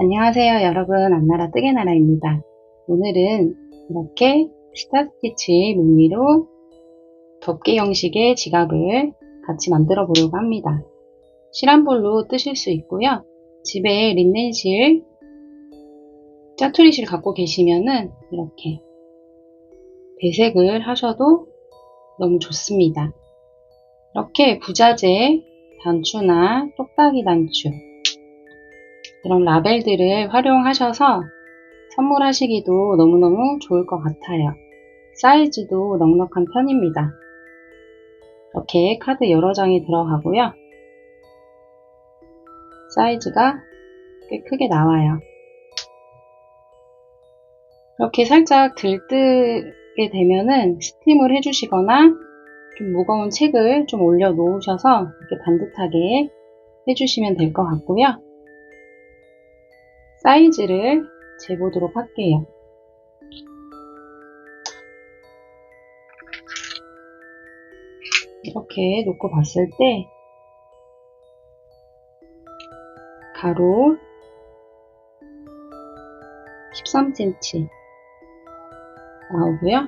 안녕하세요 여러분, 안나라 뜨개나라입니다. 오늘은 이렇게 스타스티치 무늬로 덮개 형식의 지갑을 같이 만들어 보려고 합니다. 실한볼로 뜨실 수 있고요. 집에 린넨실, 짜투리실 갖고 계시면은 이렇게 배색을 하셔도 너무 좋습니다. 이렇게 부자재 단추나 똑딱이 단추, 이런 라벨들을 활용하셔서 선물하시기도 너무너무 좋을 것 같아요. 사이즈도 넉넉한 편입니다. 이렇게 카드 여러 장이 들어가고요. 사이즈가 꽤 크게 나와요. 이렇게 살짝 들뜨게 되면은 스팀을 해주시거나 좀 무거운 책을 좀 올려 놓으셔서 이렇게 반듯하게 해주시면 될 것 같고요. 사이즈를 재보도록 할게요. 이렇게 놓고 봤을 때 가로 13cm 나오고요.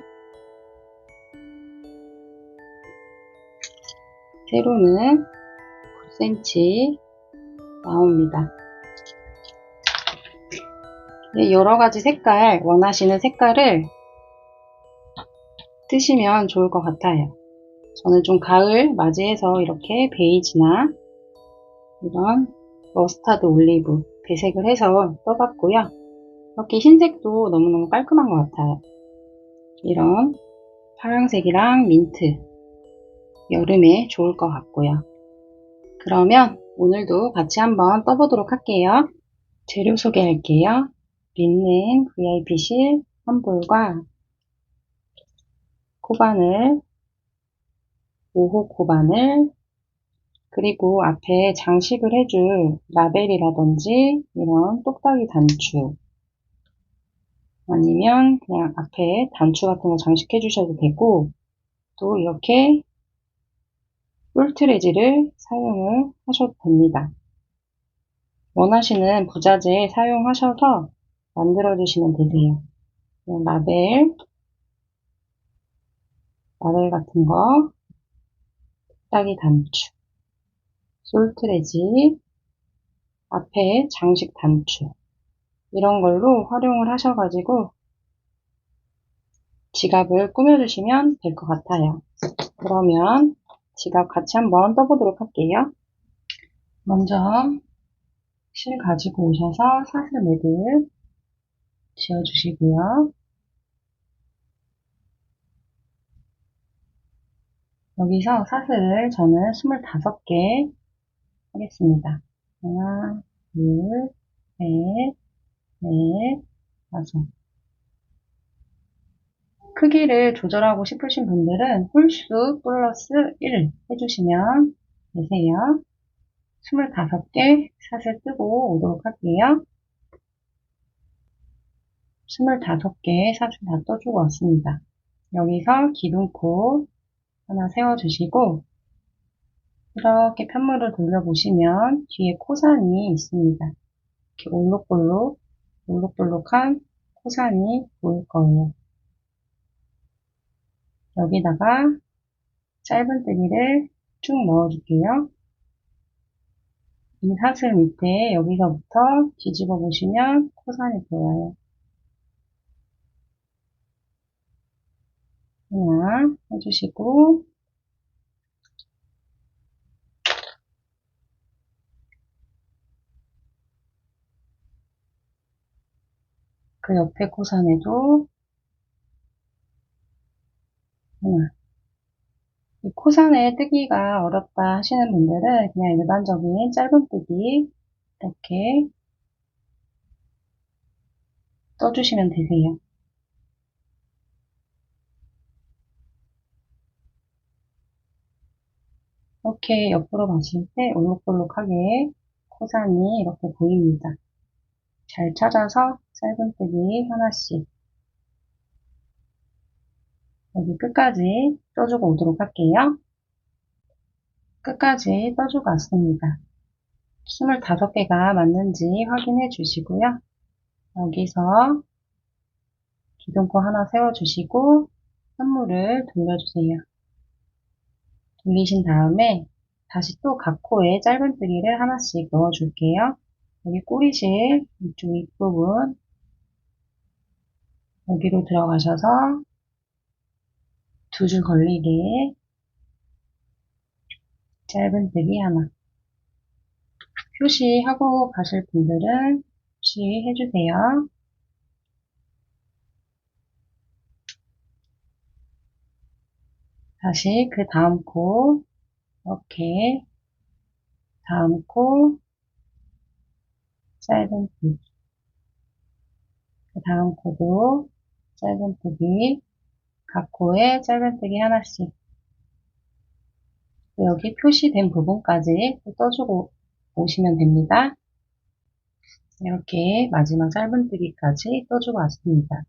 세로는 9cm 나옵니다. 여러가지 색깔, 원하시는 색깔을 뜨시면 좋을 것 같아요. 저는 좀 가을 맞이해서 이렇게 베이지나 이런 머스타드 올리브 배색을 해서 떠봤고요. 이렇게 흰색도 너무너무 깔끔한 것 같아요. 이런 파란색이랑 민트, 여름에 좋을 것 같고요. 그러면 오늘도 같이 한번 떠보도록 할게요. 재료 소개할게요. 린넨 VIP실 한볼과 코바늘, 5호 코바늘, 그리고 앞에 장식을 해줄 라벨이라든지 이런 똑딱이 단추, 아니면 그냥 앞에 단추 같은 거 장식해 주셔도 되고, 또 이렇게 뿔트레지를 사용을 하셔도 됩니다. 원하시는 부자재 사용하셔서 만들어 주시면 되세요. 라벨 같은 거, 딱이 단추, 솔트레지, 앞에 장식 단추, 이런 걸로 활용을 하셔가지고 지갑을 꾸며주시면 될 것 같아요. 그러면 지갑 같이 한번 떠보도록 할게요. 먼저 실 가지고 오셔서 사슬 매듭 지어주시고요. 여기서 사슬을 저는 25개 하겠습니다. 하나, 둘, 셋, 넷, 다섯. 크기를 조절하고 싶으신 분들은 홀수 플러스 1 해주시면 되세요. 25개 사슬 뜨고 오도록 할게요. 25개 사슬 다 떠주고 왔습니다. 여기서 기둥코 하나 세워주시고 이렇게 편물을 돌려보시면 뒤에 코산이 있습니다. 이렇게 올록볼록한 코산이 보일 거예요. 여기다가 짧은뜨기를 쭉 넣어줄게요. 이 사슬 밑에 여기서부터 뒤집어 보시면 코산이 보여요. 하나 해주시고 그 옆에 코산에도 하나. 이 코산에 뜨기가 어렵다 하시는 분들은 그냥 일반적인 짧은뜨기 이렇게 떠주시면 되세요. 이렇게 옆으로 봤을 때 올록볼록하게 코산이 이렇게 보입니다. 잘 찾아서 짧은뜨기 하나씩 여기 끝까지 떠주고 오도록 할게요. 끝까지 떠주고 왔습니다. 25개가 맞는지 확인해 주시고요. 여기서 기둥코 하나 세워주시고 선물을 돌려주세요. 돌리신 다음에 다시 또 각 코에 짧은뜨기를 하나씩 넣어줄게요. 여기 꼬리실 이쪽 윗부분 여기로 들어가셔서 2줄 걸리게 짧은뜨기 하나. 표시하고 가실 분들은 표시해주세요. 다시 그 다음 코 이렇게 다음 코 짧은뜨기, 그 다음 코도 짧은뜨기, 각 코에 짧은뜨기 하나씩. 여기 표시된 부분까지 떠주고 오시면 됩니다. 이렇게 마지막 짧은뜨기까지 떠주고 왔습니다.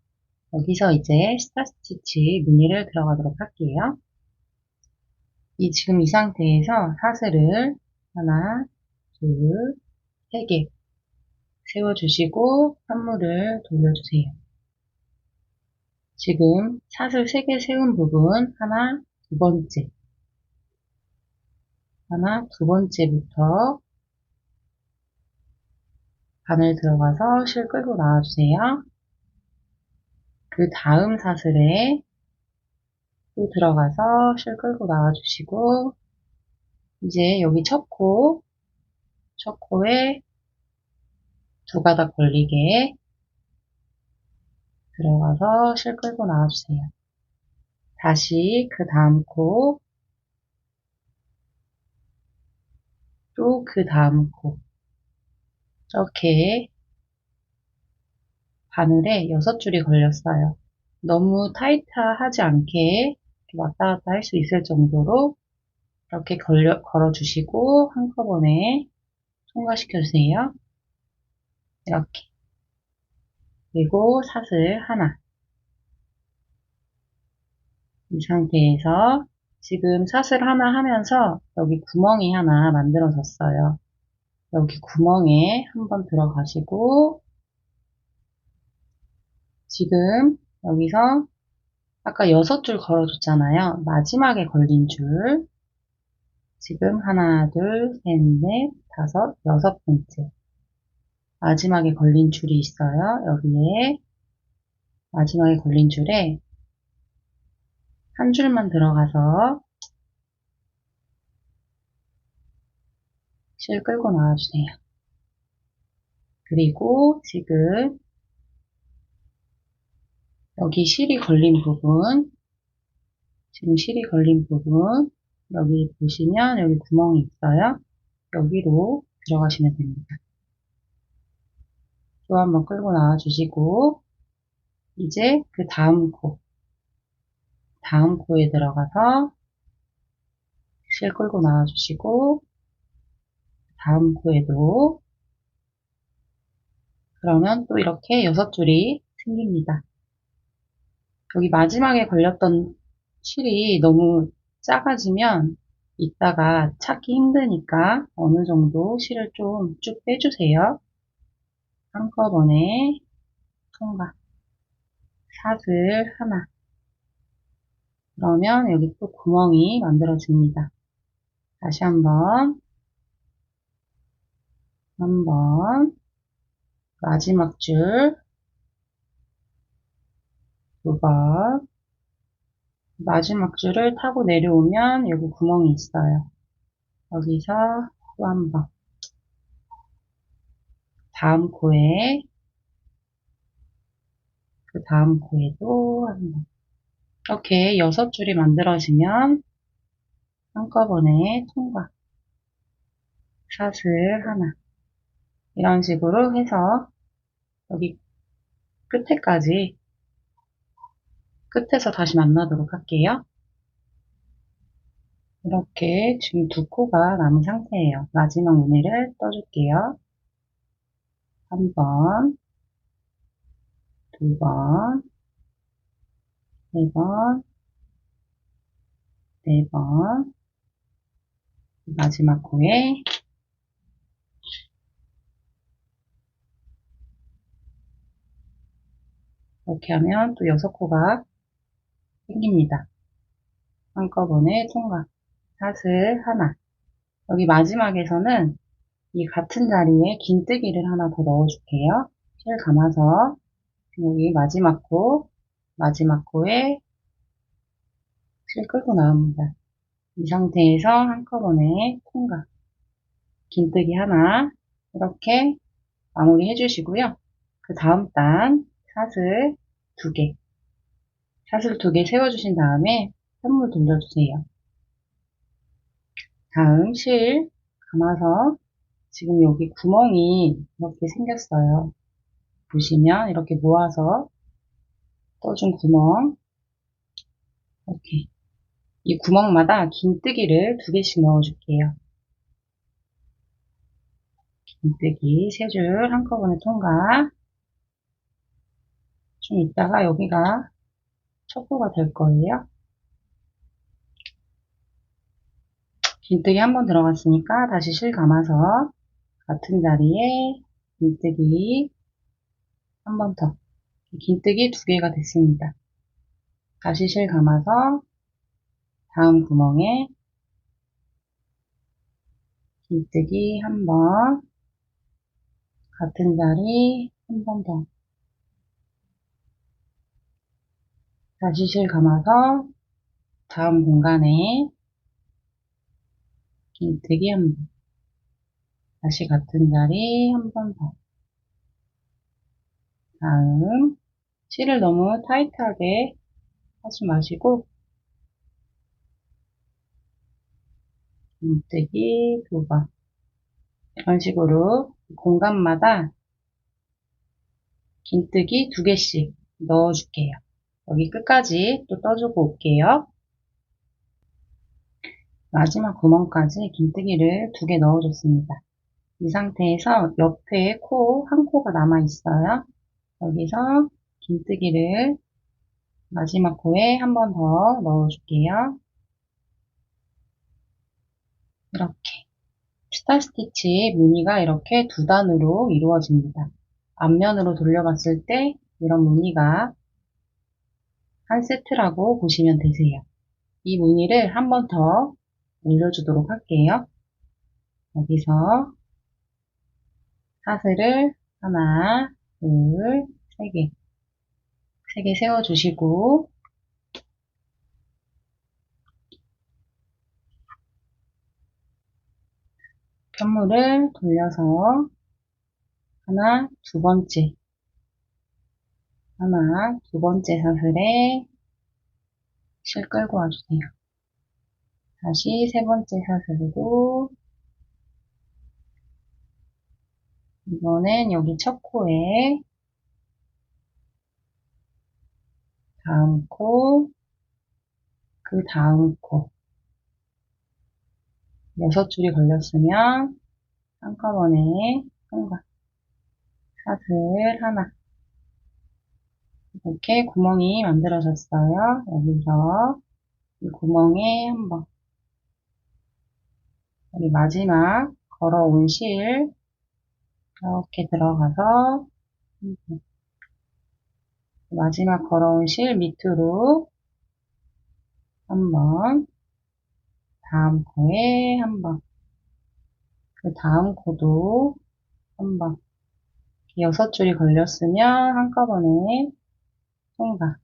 여기서 이제 스타스티치 무늬를 들어가도록 할게요. 지금 이 상태에서 사슬을 하나, 둘, 세 개 세워주시고 선물을 돌려주세요. 지금 사슬 3개 세운 부분 하나, 두 번째 하나, 두 번째부터 바늘 들어가서 실 끌고 나와주세요. 그 다음 사슬에 또 들어가서 실 끌고 나와주시고 이제 여기 첫 코에 두 가닥 걸리게 들어가서 실 끌고 나와주세요. 다시 그 다음 코, 또 그 다음 코 이렇게 바늘에 6줄이 걸렸어요. 너무 타이트하지 않게 이렇게 왔다 갔다 할 수 있을 정도로 이렇게 걸어주시고 한꺼번에 통과시켜주세요. 이렇게. 그리고 사슬 하나. 이 상태에서 지금 사슬 하나 하면서 여기 구멍이 하나 만들어졌어요. 여기 구멍에 한번 들어가시고 지금 여기서 아까 6줄 걸어줬잖아요. 마지막에 걸린 줄 지금 하나, 둘, 셋, 넷, 다섯, 6번째 마지막에 걸린 줄이 있어요. 여기에 마지막에 걸린 줄에 한 줄만 들어가서 실 끌고 나와주세요. 그리고 지금 여기 실이 걸린 부분, 지금 실이 걸린 부분 여기 보시면 여기 구멍이 있어요. 여기로 들어가시면 됩니다. 또 한번 끌고 나와주시고 이제 그 다음 코에 들어가서 실 끌고 나와주시고 다음 코에도 그러면 또 이렇게 6줄이 생깁니다. 여기 마지막에 걸렸던 실이 너무 작아지면 이따가 찾기 힘드니까 어느 정도 실을 좀 쭉 빼주세요. 한꺼번에 통과. 사슬 하나. 그러면 여기 또 구멍이 만들어집니다. 다시 한번 마지막 줄 2번 마지막 줄을 타고 내려오면 여기 구멍이 있어요. 여기서 또 한 번 다음 코에 그 다음 코에도 한 번 이렇게 6줄이 만들어지면 한꺼번에 통과. 사슬 하나. 이런 식으로 해서 여기 끝에서 다시 만나도록 할게요. 이렇게 지금 2코가 남은 상태예요. 마지막 무늬를 떠줄게요. 1번, 2번, 3번, 4번, 마지막 코에 이렇게 하면 또 6코가 생깁니다. 한꺼번에 통과. 사슬 하나. 여기 마지막에서는 이 같은 자리에 긴뜨기를 하나 더 넣어줄게요. 실 감아서 여기 마지막 코에 실 끌고 나옵니다. 이 상태에서 한꺼번에 통과. 긴뜨기 하나 이렇게 마무리 해주시고요. 그 다음 단 사슬 2개. 사슬 2개 세워주신 다음에 편물 돌려주세요. 다음 실 감아서 지금 여기 구멍이 이렇게 생겼어요. 보시면 이렇게 모아서 떠준 구멍, 이렇게 이 구멍마다 긴뜨기를 2개씩 넣어줄게요. 긴뜨기 3줄 한꺼번에 통과. 좀 이따가 여기가 척도가 될 거예요. 긴뜨기 한 번 들어갔으니까 다시 실 감아서 같은 자리에 긴뜨기 한 번 더. 긴뜨기 2개가 됐습니다. 다시 실 감아서 다음 구멍에 긴뜨기 한 번, 같은 자리 한 번 더. 다시 실 감아서 다음 공간에 긴뜨기 한 번. 다시 같은 자리 한 번 더. 다음 실을 너무 타이트하게 하지 마시고 긴뜨기 2번. 이런 식으로 공간마다 긴뜨기 2개씩 넣어줄게요. 여기 끝까지 또 떠주고 올게요. 마지막 구멍까지 긴뜨기를 2개 넣어줬습니다. 이 상태에서 옆에 한 코가 남아 있어요. 여기서 긴뜨기를 마지막 코에 한 번 더 넣어줄게요. 이렇게 스타 스티치 무늬가 이렇게 2단으로 이루어집니다. 앞면으로 돌려봤을 때 이런 무늬가 한 세트라고 보시면 되세요. 이 무늬를 한 번 더 올려주도록 할게요. 여기서 사슬을 하나, 둘, 세 개 세워주시고 편물을 돌려서 하나, 두 번째 사슬에 실 끌고 와주세요. 다시 세 번째 사슬로 이번엔 여기 첫 코에 다음 코, 그 다음 코 6줄이 걸렸으면 한꺼번에 통과. 사슬 하나. 이렇게 구멍이 만들어졌어요. 여기서 이 구멍에 한번 여기 마지막 걸어온 실 이렇게 들어가서 마지막 걸어온 실 밑으로 한번, 다음 코에 한번, 그 다음 코도 한번 6줄이 걸렸으면 한꺼번에 통과.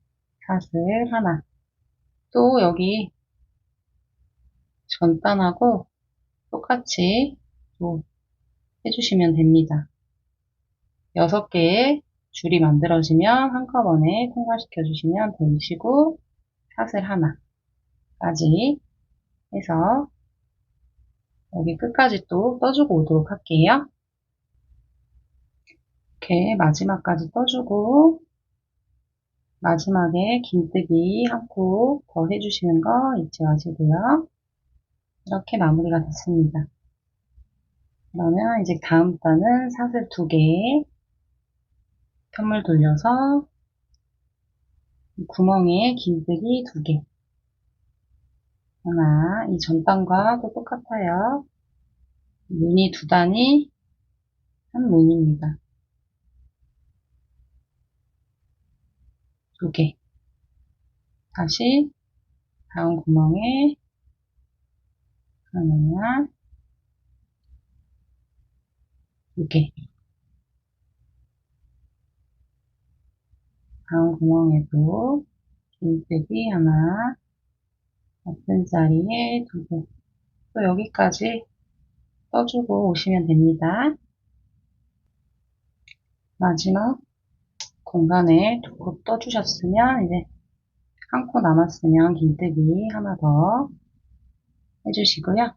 사슬 하나. 또 여기 전단하고 똑같이 또 해주시면 됩니다. 6개의 줄이 만들어지면 한꺼번에 통과시켜 주시면 되시고 사슬 하나까지 해서 여기 끝까지 또 떠주고 오도록 할게요. 이렇게 마지막까지 떠주고 마지막에 긴뜨기 한 코 더 해주시는 거 잊지 마시고요. 이렇게 마무리가 됐습니다. 그러면 이제 다음 단은 사슬 2개 편물 돌려서 구멍에 긴뜨기 2개 하나, 이 전단과 또 똑같아요. 무늬 2단이 한 무늬입니다. 2개. 다시 다음 구멍에 하나, 2개. 다음 구멍에도 긴뜨기 하나, 같은 자리에 2개. 또 여기까지 떠주고 오시면 됩니다. 마지막 공간에 2코 떠주셨으면 이제 1코 남았으면 긴뜨기 하나 더 해주시고요.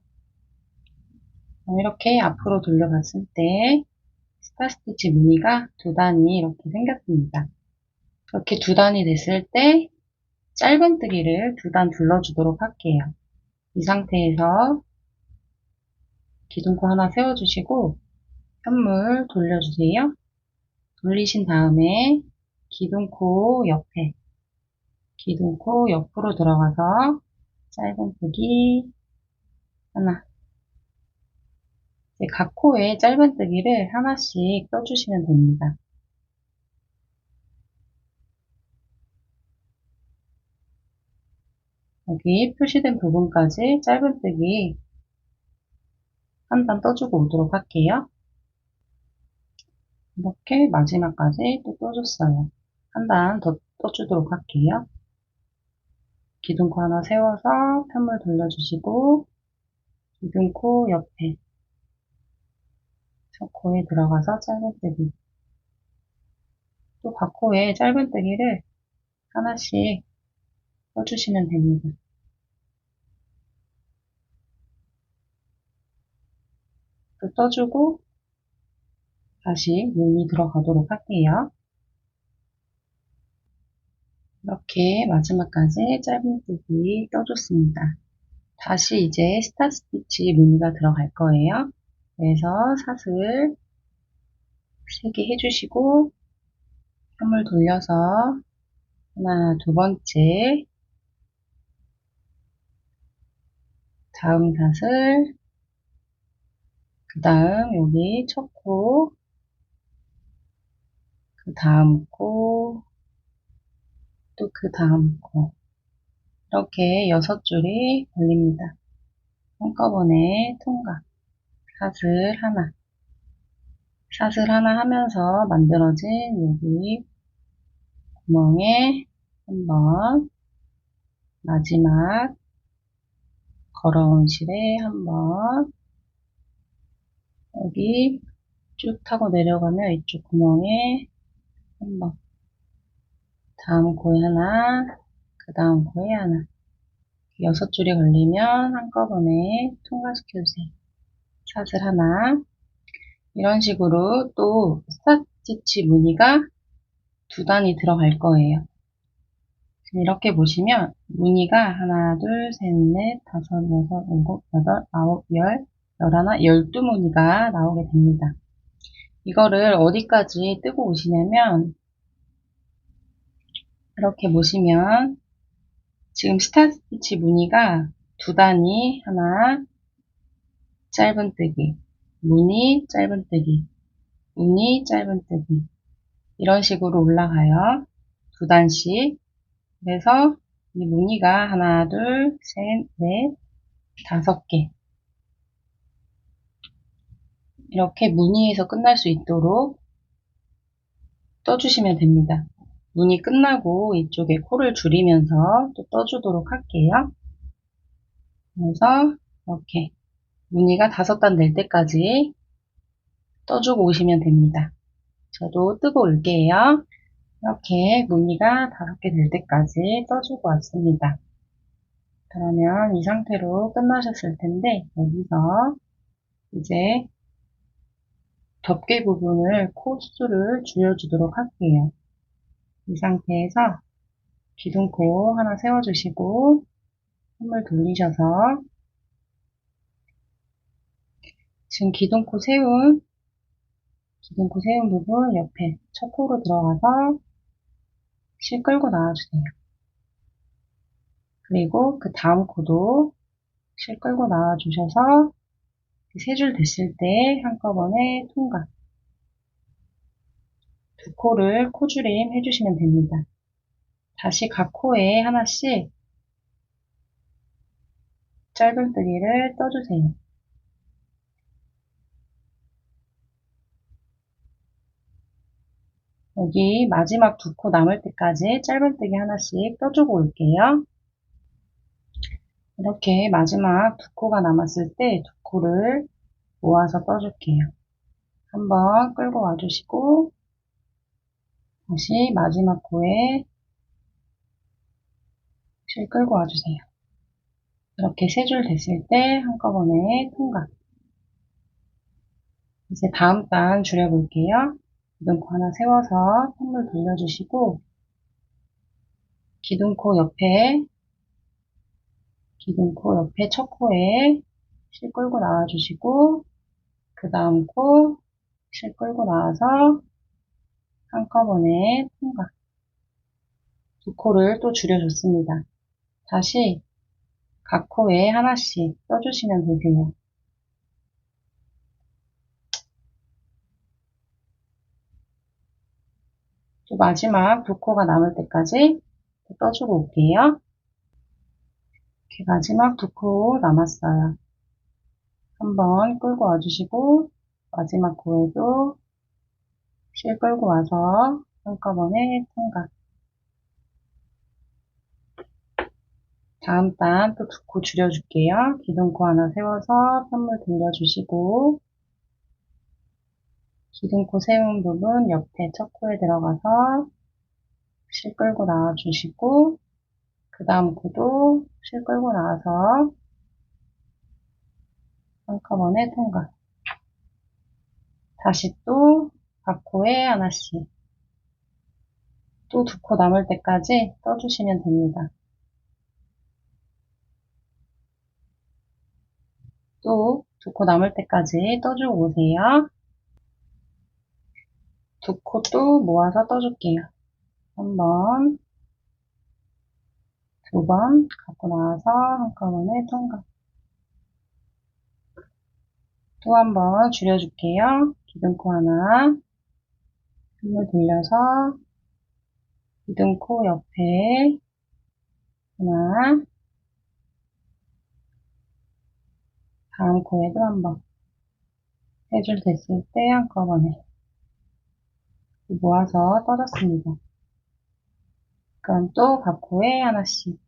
이렇게 앞으로 돌려봤을 때 스타스티치 무늬가 2단이 이렇게 생겼습니다. 이렇게 2단이 됐을 때 짧은뜨기를 2단 둘러주도록 할게요. 이 상태에서 기둥코 하나 세워주시고 현물 돌려주세요. 돌리신 다음에 기둥코 옆으로 들어가서 짧은뜨기 하나. 각 코에 짧은뜨기를 하나씩 떠주시면 됩니다. 여기 표시된 부분까지 짧은뜨기 한 단 떠주고 오도록 할게요. 이렇게 마지막까지 또 떠줬어요. 한 단 더 떠주도록 할게요. 기둥코 하나 세워서 편물 돌려주시고 기둥코 옆에 첫 코에 들어가서 짧은뜨기 또 각 코에 짧은뜨기를 하나씩 떠주시면 됩니다. 또 떠주고 다시 무늬 들어가도록 할게요. 이렇게 마지막까지 짧은뜨기 떠줬습니다. 다시 이제 스타스티치 무늬가 들어갈 거예요. 그래서 사슬 3개 해주시고 현물 돌려서 하나, 2번째 다음 사슬 그 다음 여기 첫 코 그 다음 코 또 그 다음 코 이렇게 6줄이 걸립니다. 한꺼번에 통과 사슬 하나 하면서 만들어진 여기 구멍에 한번 마지막 걸어온 실에 한번 여기 쭉 타고 내려가면 이쪽 구멍에 한번 다음 코에 하나 그 다음 코에 하나 6줄이 걸리면 한꺼번에 통과시켜주세요. 사슬 하나 이런 식으로 또 스타치치 무늬가 2단이 들어갈 거예요. 이렇게 보시면 무늬가 하나, 둘, 셋, 넷, 다섯, 여섯, 일곱, 여덟, 아홉, 열, 열하나, 12무늬가 나오게 됩니다. 이거를 어디까지 뜨고 오시냐면 이렇게 보시면 지금 스타치치 무늬가 2단이 하나, 짧은뜨기, 무늬, 짧은뜨기, 무늬, 짧은뜨기 이런 식으로 올라가요. 2단씩. 그래서 이 무늬가 하나, 둘, 셋, 넷, 5개 이렇게 무늬에서 끝날 수 있도록 떠주시면 됩니다. 무늬 끝나고 이쪽에 코를 줄이면서 또 떠주도록 할게요. 그래서 이렇게 무늬가 5단 될 때까지 떠주고 오시면 됩니다. 저도 뜨고 올게요. 이렇게 무늬가 5개 될 때까지 떠주고 왔습니다. 그러면 이 상태로 끝나셨을 텐데 여기서 이제 덮개 부분을 코 수를 줄여주도록 할게요. 이 상태에서 기둥코 하나 세워주시고 손을 돌리셔서 지금 기둥코 세운 부분 옆에 첫 코로 들어가서 실 끌고 나와주세요. 그리고 그 다음 코도 실 끌고 나와주셔서 3줄 됐을 때 한꺼번에 통과. 2코를 코줄임 해주시면 됩니다. 다시 각 코에 하나씩 짧은뜨기를 떠주세요. 여기 마지막 두 코 남을 때까지 짧은뜨기 하나씩 떠주고 올게요. 이렇게 마지막 두 코가 남았을 때 두 코를 모아서 떠줄게요. 한번 끌고 와주시고 다시 마지막 코에 실 끌고 와주세요. 이렇게 세 줄 됐을 때 한꺼번에 통과. 이제 다음 단 줄여볼게요. 기둥코 하나 세워서 선물 돌려주시고 기둥코 옆에 첫 코에 실 끌고 나와주시고 그 다음 코 실 끌고 나와서 한꺼번에 통과. 두 코를 또 줄여줬습니다. 다시 각 코에 하나씩 떠주시면 되세요. 또 마지막 두 코가 남을 때까지 떠주고 올게요. 이렇게 마지막 두 코 남았어요. 한번 끌고 와주시고 마지막 코에도 실 끌고 와서 한꺼번에 통과. 다음 단 또 두 코 줄여줄게요. 기둥코 하나 세워서 선물 돌려주시고 기둥코 세운 부분 옆에 첫 코에 들어가서 실 끌고 나와주시고 그 다음 코도 실 끌고 나와서 한꺼번에 통과. 다시 또 각 코에 하나씩 또 두 코 남을 때까지 떠주시면 됩니다. 또 두 코 남을 때까지 떠주고 오세요. 두 코 또 모아서 떠줄게요. 한 번, 두 번 갖고 나와서 한꺼번에 통과. 또 한 번 줄여줄게요. 기둥코 하나, 힘을 돌려서 기둥코 옆에 하나, 다음 코에도 한 번. 세 줄 됐을 때 한꺼번에 모아서 떠줬습니다. 그럼 또 각 코에 하나씩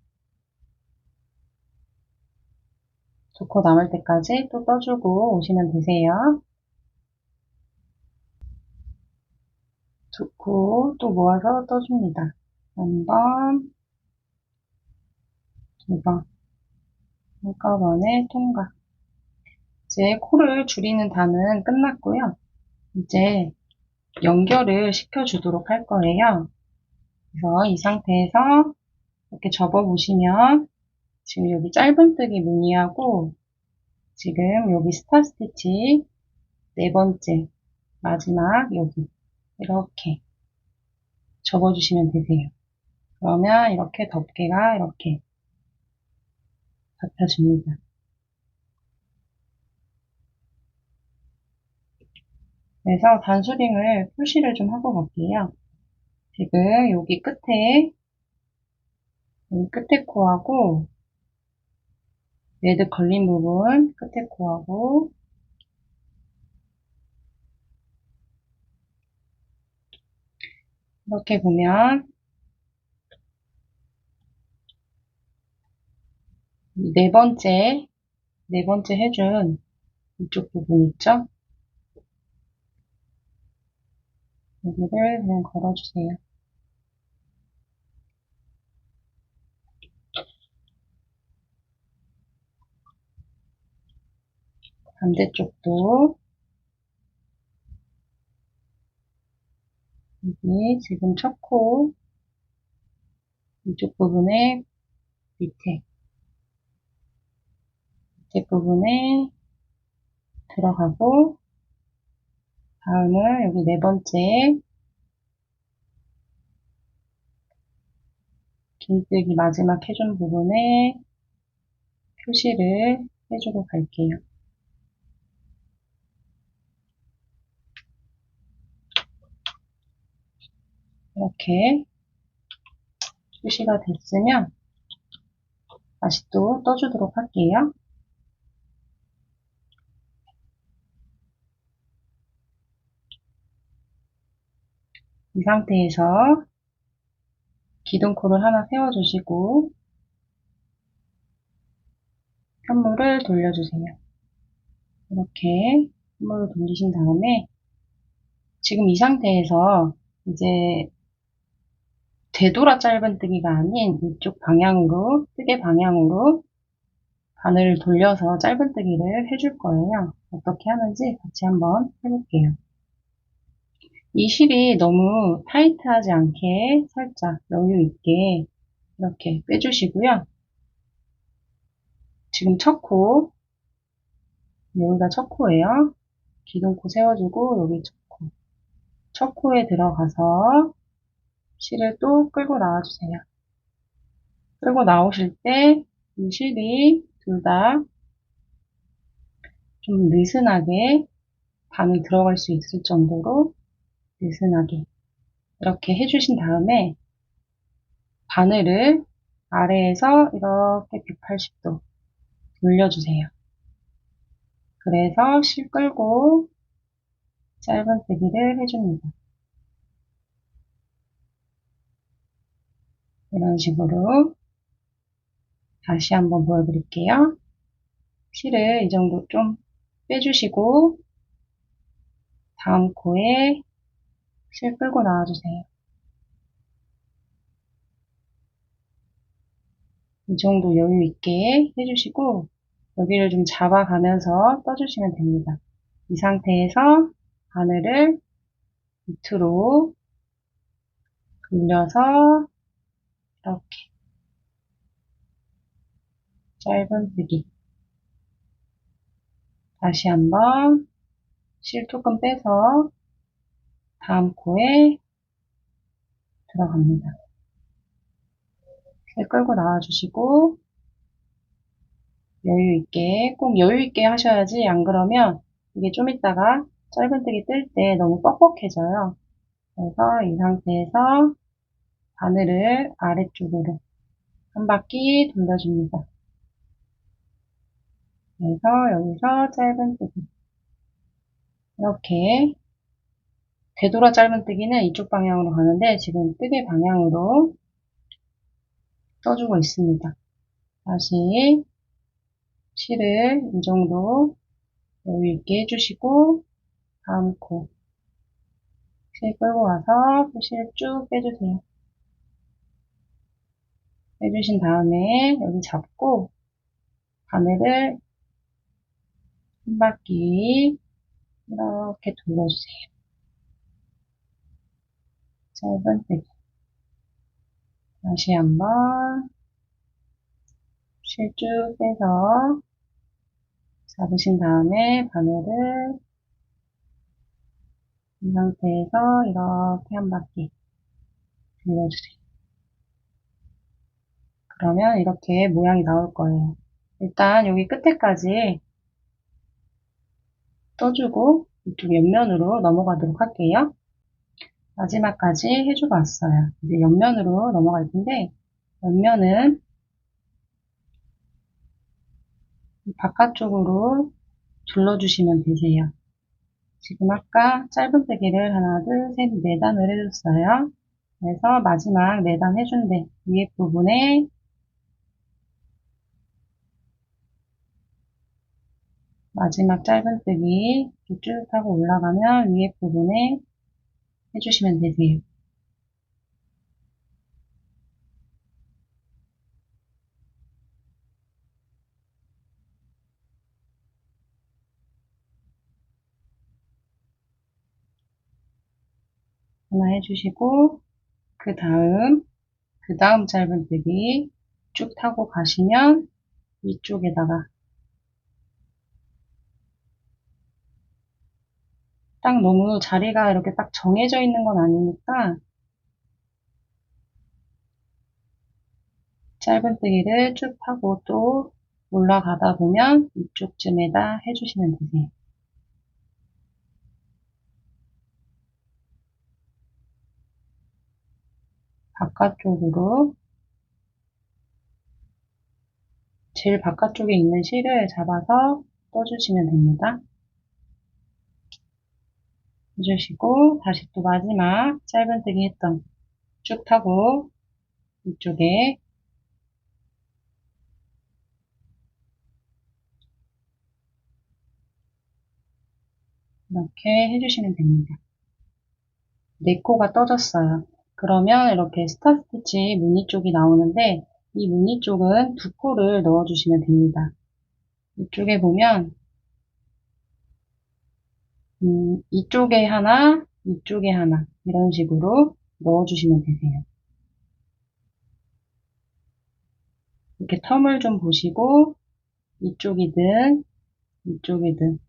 두 코 남을 때까지 또 떠주고 오시면 되세요. 두 코 또 모아서 떠줍니다. 한 번, 두 번, 한꺼번에 통과. 이제 코를 줄이는 단은 끝났고요. 이제 연결을 시켜주도록 할 거예요. 그래서 이 상태에서 이렇게 접어보시면 지금 여기 짧은뜨기 무늬하고 지금 여기 스타 스티치 네 번째 마지막 여기 이렇게 접어주시면 되세요. 그러면 이렇게 덮개가 이렇게 잡혀집니다. 그래서 단수링을 푸시를 좀 하고 갈게요. 지금 여기 끝에 코하고 매듭 걸린 부분 끝에 코하고 이렇게 보면 네 번째 해준 이쪽 부분 있죠? 여기를 그냥 걸어주세요. 반대쪽도 여기 지금 첫 코 이쪽 부분에 밑에 부분에 들어가고 다음은 여기 네 번째 긴뜨기 마지막 해준 부분에 표시를 해주고 갈게요. 이렇게 표시가 됐으면 다시 또 떠주도록 할게요. 이 상태에서 기둥코를 하나 세워주시고 현물을 돌려주세요. 이렇게 현물을 돌리신 다음에 지금 이 상태에서 이제 되돌아 짧은뜨기가 아닌 이쪽 방향으로, 뜨개 방향으로 바늘을 돌려서 짧은뜨기를 해줄 거예요. 어떻게 하는지 같이 한번 해볼게요. 이 실이 너무 타이트하지 않게 살짝 여유 있게 이렇게 빼주시고요. 지금 첫 코, 여기가 첫 코예요. 기둥코 세워주고 여기 첫 코. 첫 코에 들어가서 실을 또 끌고 나와주세요. 끌고 나오실 때 이 실이 둘 다 좀 느슨하게 바늘 들어갈 수 있을 정도로 느슨하게 이렇게 해주신 다음에 바늘을 아래에서 이렇게 180도 돌려주세요. 그래서 실 끌고 짧은뜨기를 해줍니다. 이런 식으로 다시 한번 보여드릴게요. 실을 이 정도 좀 빼주시고 다음 코에 실 끌고 나와주세요. 이 정도 여유 있게 해주시고 여기를 좀 잡아가면서 떠주시면 됩니다. 이 상태에서 바늘을 밑으로 돌려서 이렇게 짧은뜨기 다시 한번 실 조금 빼서 다음 코에 들어갑니다. 실 끌고 나와주시고 여유 있게, 꼭 여유 있게 하셔야지 안 그러면 이게 좀 있다가 짧은뜨기 뜰 때 너무 뻑뻑해져요. 그래서 이 상태에서 바늘을 아래쪽으로 한 바퀴 돌려줍니다. 그래서 여기서 짧은뜨기 이렇게 되돌아 짧은뜨기는 이쪽 방향으로 가는데 지금 뜨개 방향으로 떠주고 있습니다. 다시 실을 이 정도 여유 있게 해주시고 다음 코 실 끌고 와서 실 쭉 빼주세요. 빼주신 다음에 여기 잡고 바늘을 한 바퀴 이렇게 돌려주세요. 짧은뜨기 다시 한번 실 쭉 빼서 잡으신 다음에 바늘을 이 상태에서 이렇게 한 바퀴 돌려주세요. 그러면 이렇게 모양이 나올 거예요. 일단 여기 끝에까지 떠주고 이쪽 옆면으로 넘어가도록 할게요. 마지막까지 해주고 왔어요. 이제 옆면으로 넘어갈 텐데 옆면은 바깥쪽으로 둘러주시면 되세요. 지금 아까 짧은뜨기를 하나, 둘, 셋, 4단을 해줬어요. 그래서 마지막 4단 해준 데 위에 부분에 마지막 짧은뜨기 쭉 하고 올라가면 위에 부분에 해주시면 되세요. 하나 해주시고 그 다음 짧은뜨기 쭉 타고 가시면 위쪽에다가 딱 너무 자리가 이렇게 딱 정해져 있는 건 아니니까 짧은뜨기를 쭉 타고 또 올라가다 보면 이쪽쯤에다 해주시면 되세요. 바깥쪽으로 제일 바깥쪽에 있는 실을 잡아서 떠주시면 됩니다. 해주시고 다시 또 마지막 짧은뜨기 했던 쭉 타고 이쪽에 이렇게 해주시면 됩니다. 4코가 떠졌어요. 그러면 이렇게 스타 스티치 무늬 쪽이 나오는데 이 무늬 쪽은 2코를 넣어주시면 됩니다. 이쪽에 보면 이쪽에 하나, 이쪽에 하나 이런 식으로 넣어주시면 되세요. 이렇게 텀을 좀 보시고 이쪽이든 이쪽이든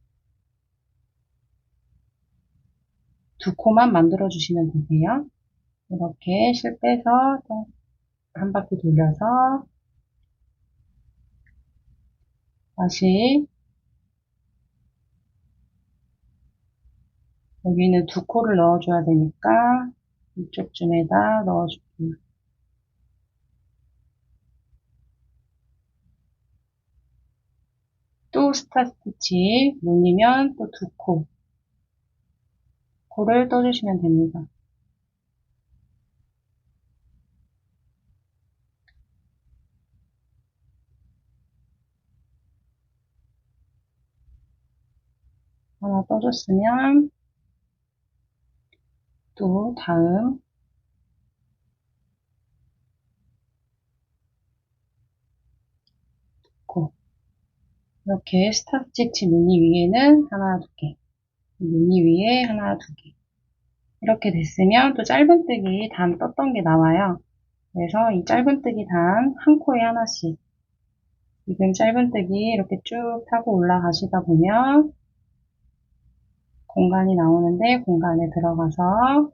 2코만 만들어 주시면 되세요. 이렇게 실 빼서 한 바퀴 돌려서 다시 여기는 2코를 넣어줘야 되니까 이쪽쯤에다 넣어줄게요. 또 스타 스티치 무늬면 또 2코 코를 떠주시면 됩니다. 하나 떠줬으면 또 다음 코 이렇게 스타 스티치 무늬 위에는 하나, 2개 무늬 위에 하나, 2개 이렇게 됐으면 또 짧은뜨기 단 떴던 게 나와요. 그래서 이 짧은뜨기 단 한 코에 하나씩 지금 짧은뜨기 이렇게 쭉 타고 올라가시다 보면 공간이 나오는데 공간에 들어가서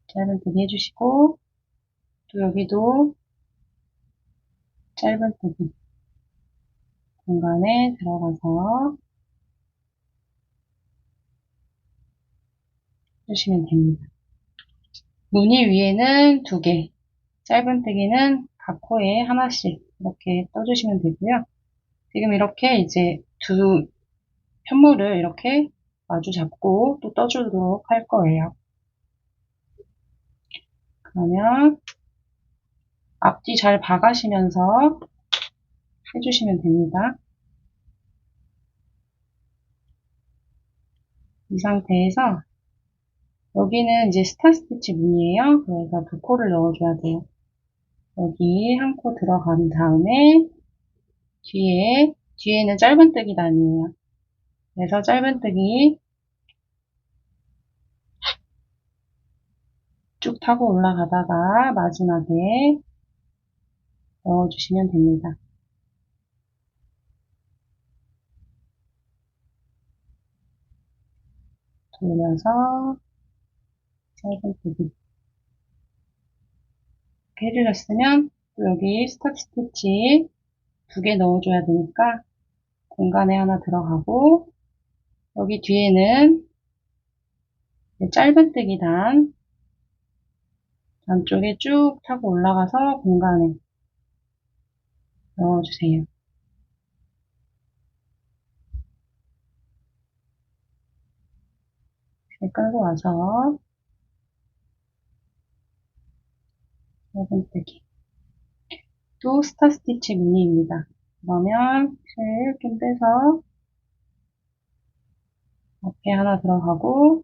짧은뜨기 해주시고 또 여기도 짧은뜨기 공간에 들어가서 해주시면 됩니다. 무늬 위에는 2개, 짧은뜨기는 각 코에 하나씩 이렇게 떠주시면 되고요. 지금 이렇게 이제 두 편물을 이렇게 마주 잡고 또 떠주도록 할 거예요. 그러면 앞뒤 잘 봐가시면서 해주시면 됩니다. 이 상태에서 여기는 이제 스타 스티치 무늬예요. 그래서 2코를 넣어줘야 돼요. 여기 한 코 들어간 다음에 뒤에는 짧은뜨기 단이에요. 그래서 짧은뜨기 쭉 타고 올라가다가 마지막에 넣어주시면 됩니다. 돌려서 짧은뜨기 이렇게 해주셨으면 또 여기 스탑 스티치 2개 넣어줘야 되니까 공간에 하나 들어가고 여기 뒤에는 짧은뜨기 단 안쪽에 쭉 타고 올라가서 공간에 넣어주세요. 이렇게 끌고 와서 짧은뜨기 또 스타 스티치 무늬입니다. 그러면 실 좀 빼서 앞에 하나 들어가고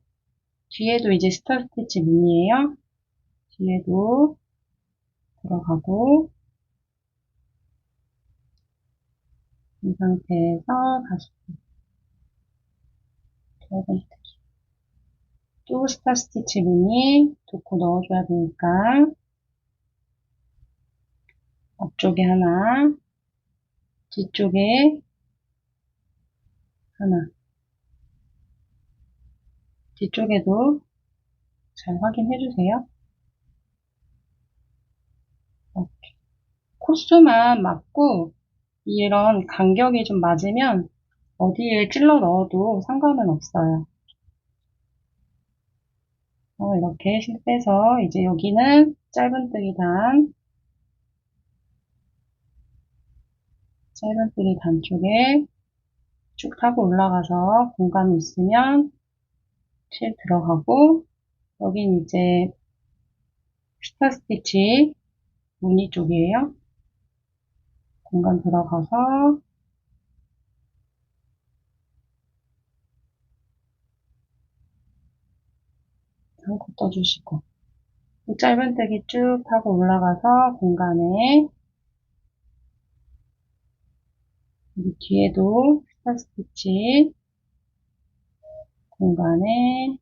뒤에도 이제 스타 스티치 무늬예요. 뒤에도 들어가고 이 상태에서 다시 짧은뜨기 또 스타 스티치 무늬 2코 넣어줘야 되니까 앞쪽에 하나 뒤쪽에 하나 뒤쪽에도 잘 확인해 주세요. 이렇게 코수만 맞고 이런 간격이 좀 맞으면 어디에 찔러 넣어도 상관은 없어요. 이렇게 실 빼서 이제 여기는 짧은뜨기 단 쪽에 쭉 타고 올라가서 공간이 있으면 실 들어가고, 여긴 이제 스타 스티치 무늬 쪽이에요. 공간 들어가서 한코 떠주시고, 짧은뜨기 쭉 타고 올라가서 공간에, 여기 뒤에도 스타 스티치 공간에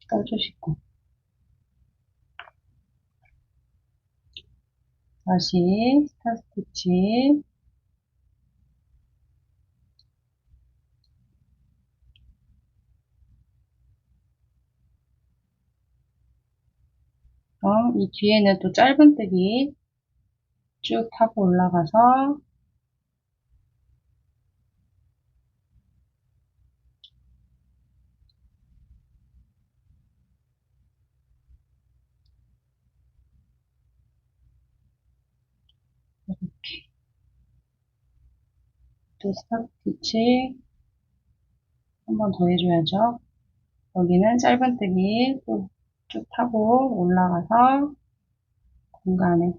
떠주시고, 다시 스타 스티치, 이 뒤에는 또 짧은뜨기 쭉 타고 올라가서 이렇게 또 스타 스티치 한 번 더 해줘야죠. 여기는 짧은뜨기 또 쭉 타고 올라가서 공간에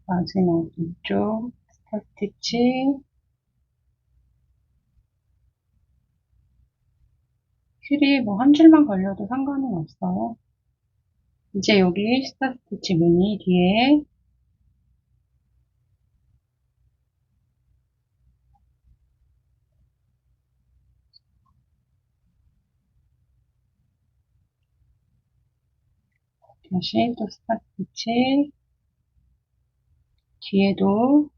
마지막 이쪽 스타 스티치, 휠이 뭐 한 줄만 걸려도 상관은 없어요. 이제 여기 스타 스티치 무늬 뒤에 다시 또 스타 스티치, 뒤에도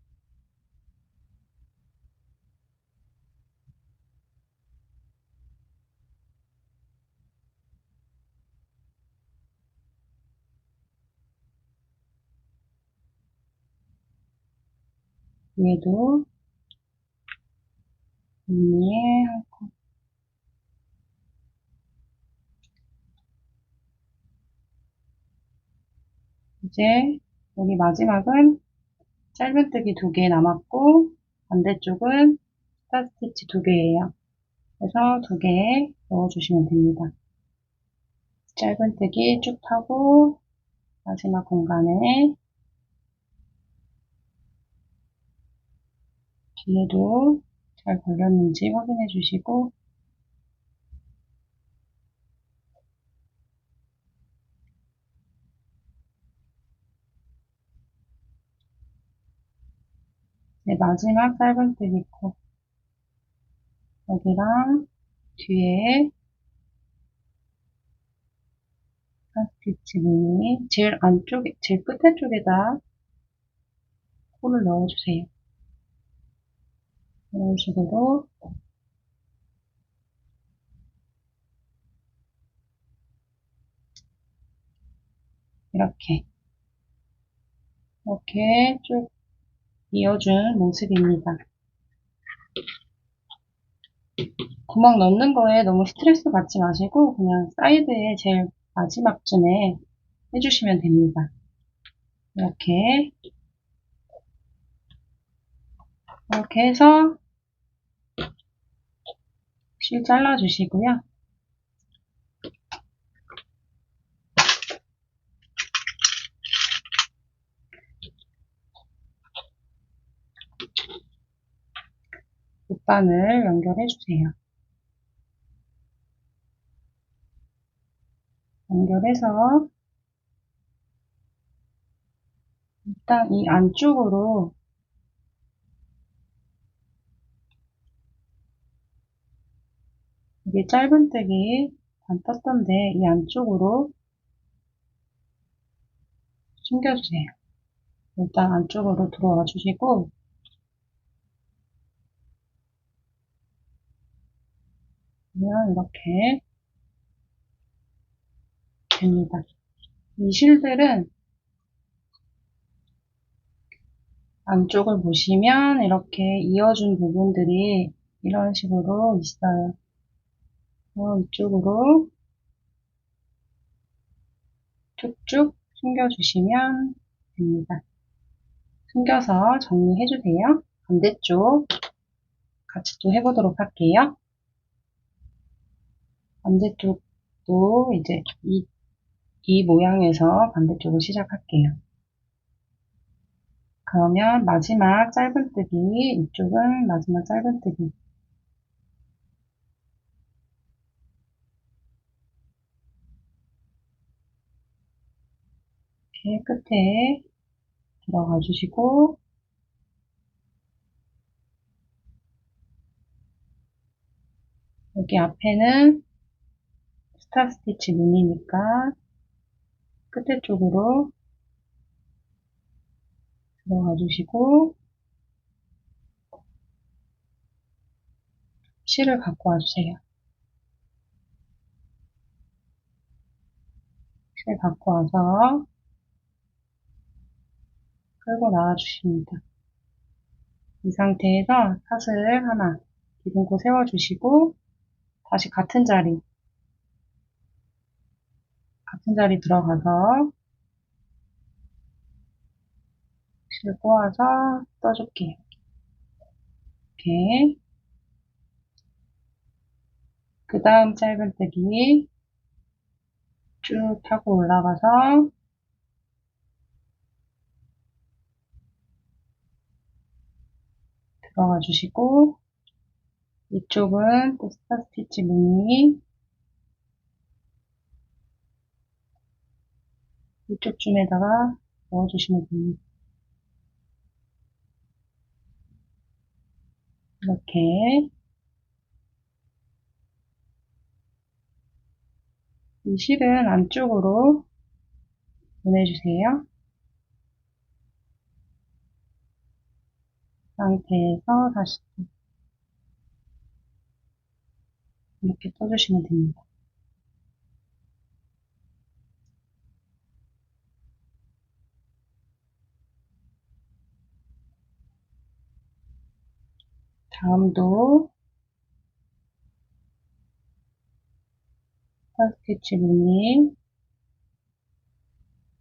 뒤에도 무늬에 이제 여기 마지막은 짧은뜨기 2개 남았고 반대쪽은 스타 스티치 2개예요. 그래서 2개 넣어주시면 됩니다. 짧은뜨기 쭉 타고 마지막 공간에 뒤에도 잘 걸렸는지 확인해 주시고 마지막 짧은뜨기 코 여기랑 뒤에 스티치 무늬 제일 안쪽에 제일 끝에 쪽에다 코를 넣어주세요. 이런 식으로 이렇게 쭉 이어준 모습입니다. 구멍 넣는 거에 너무 스트레스 받지 마시고 그냥 사이드에 제일 마지막쯤에 해주시면 됩니다. 이렇게 해서 실 잘라주시고요. 밑반을 연결해주세요. 연결해서 일단 이 안쪽으로 이게 짧은뜨기 반 떴던데 이 안쪽으로 숨겨주세요. 일단 안쪽으로 들어와 주시고, 그러면 이렇게 됩니다. 이 실들은 안쪽을 보시면 이렇게 이어준 부분들이 이런 식으로 있어요. 이쪽으로 쭉쭉 숨겨주시면 됩니다. 숨겨서 정리해주세요. 반대쪽 같이 또 해보도록 할게요. 반대쪽도 이제 이 모양에서 반대쪽을 시작할게요. 그러면 마지막 짧은뜨기, 이쪽은 마지막 짧은뜨기. 이렇게 끝에 들어가 주시고, 여기 앞에는 스타 스티치 무늬니까 끝에 쪽으로 들어가 주시고, 실을 갖고 와주세요. 실 갖고 와서 끌고 나와주십니다. 이 상태에서 사슬 하나 기둥코 세워주시고, 다시 같은 자리 들어가서 실 꼬아서 떠줄게요. 이렇게. 그 다음 짧은뜨기 쭉 타고 올라가서 들어가 주시고, 이쪽은 또 스타 스티치 무늬 이쪽쯤에다가 넣어주시면 됩니다. 이렇게. 이 실은 안쪽으로 보내주세요. 이 상태에서 다시 이렇게 떠주시면 됩니다. 다음도 스타 스티치 무늬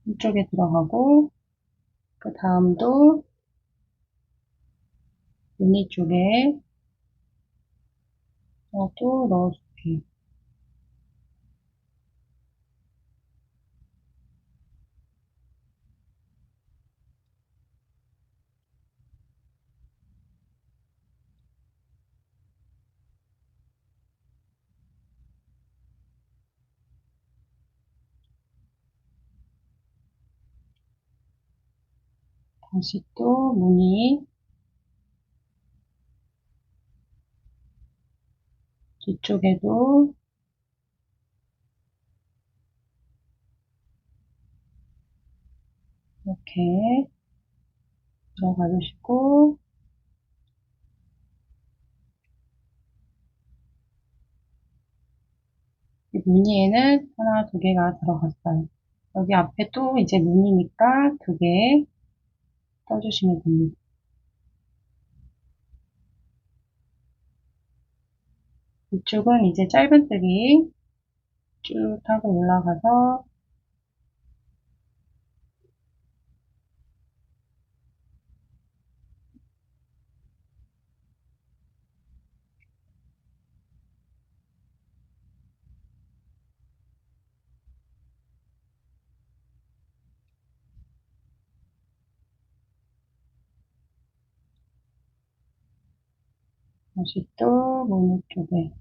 이쪽에 들어가고, 그 다음도 무늬 쪽에 또 넣어줄게요. 다시 또 무늬 뒤쪽에도 이렇게 들어가 주시고, 이 무늬에는 하나, 두 개가 들어갔어요. 여기 앞에 또 이제 무늬니까 두 개 떠주시면 됩니다. 이쪽은 이제 짧은뜨기 쭉 타고 올라가서 다시 또 무늬 쪽에,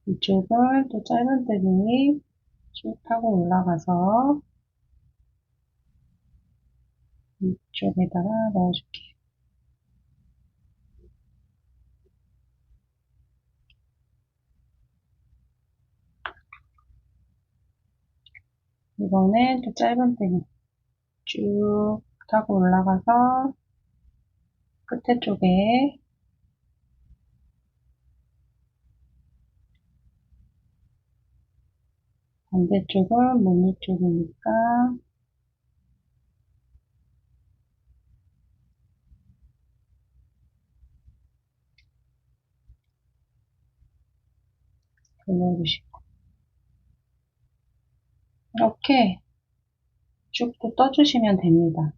이쪽은 또 짧은뜨기 쭉 타고 올라가서 이쪽에다가 넣어줄게요. 이번엔 또 짧은뜨기 쭉 타고 올라가서 끝에 쪽에 반대쪽은 무늬 쪽이니까 돌려주시고 이렇게 쭉 또 떠주시면 됩니다.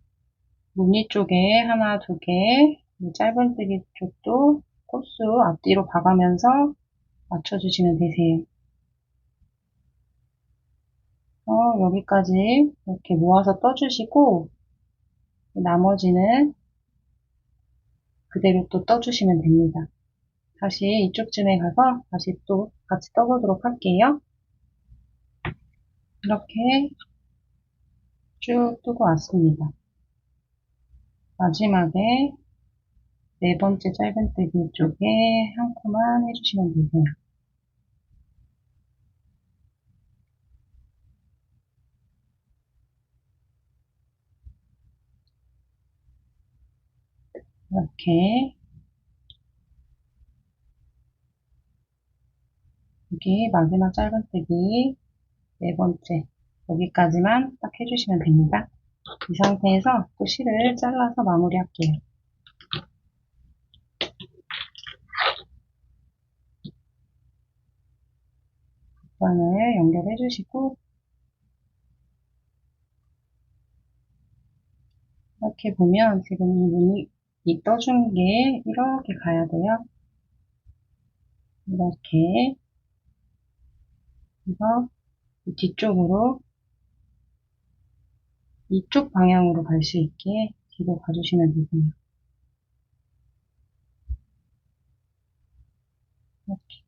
무늬 쪽에 하나, 두 개, 짧은뜨기 쪽도 코스 앞뒤로 봐가면서 맞춰주시면 되세요. 여기까지 이렇게 모아서 떠주시고 나머지는 그대로 또 떠주시면 됩니다. 다시 이쪽쯤에 가서 다시 또 같이 떠보도록 할게요. 이렇게 쭉 뜨고 왔습니다. 마지막에 네 번째 짧은뜨기 쪽에 한 코만 해주시면 되세요. 이렇게 여기 마지막 짧은뜨기 네 번째 여기까지만 딱 해주시면 됩니다. 이 상태에서 또 실을 잘라서 마무리할게요. 바늘 연결해 주시고 이렇게 보면 지금 이 무늬 이 떠준 게 이렇게 가야 돼요. 이렇게 그래서 뒤쪽으로 이쪽 방향으로 갈 수 있게 뒤로 가주시면 되세요. 이렇게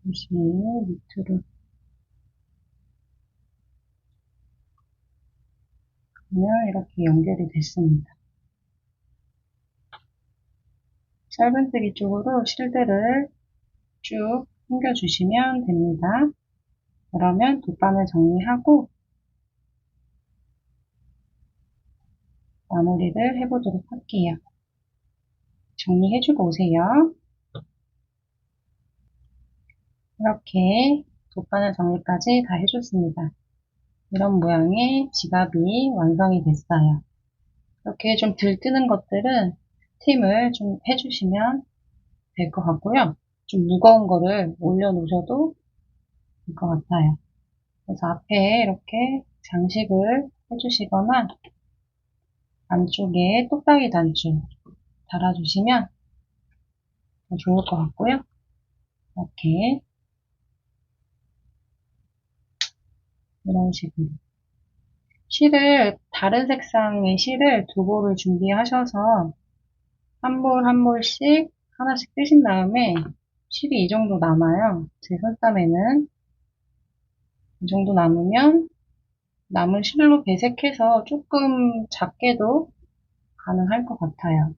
다시 밑으로 그러면 이렇게 연결이 됐습니다. 짧은뜨기 쪽으로 실들을 쭉 당겨주시면 됩니다. 그러면 뒷바늘 정리하고 마무리를 해보도록 할게요. 정리해주고 오세요. 이렇게 뒷바늘 정리까지 다 해줬습니다. 이런 모양의 지갑이 완성이 됐어요. 이렇게 좀 들뜨는 것들은 팀을 좀 해주시면 될 것 같고요. 좀 무거운 거를 올려놓으셔도 될 것 같아요. 그래서 앞에 이렇게 장식을 해주시거나 안쪽에 똑딱이 단추 달아주시면 더 좋을 것 같고요. 이렇게 이런 식으로 실을 다른 색상의 실을 두 볼을 준비하셔서 한 볼 한 볼씩 하나씩 뜨신 다음에 실이 이 정도 남아요. 제 손땀에는 이 정도 남으면 남은 실로 배색해서 조금 작게도 가능할 것 같아요.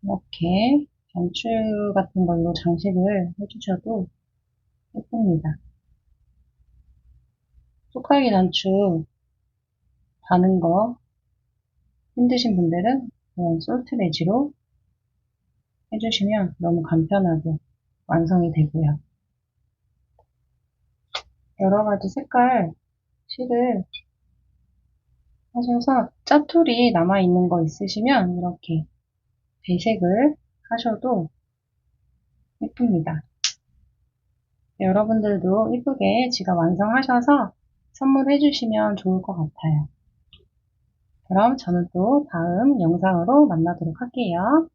이렇게 단추 같은 걸로 장식을 해주셔도 예쁩니다. 똑딱이 단추 다는 거 힘드신 분들은 그냥 솔트 매지로 해주시면 너무 간편하게 완성이 되고요. 여러 가지 색깔 실을 하셔서 짜투리 남아있는 거 있으시면 이렇게 배색을 하셔도 예쁩니다. 여러분들도 이쁘게 지갑 완성하셔서 선물해 주시면 좋을 것 같아요. 그럼 저는 또 다음 영상으로 만나도록 할게요.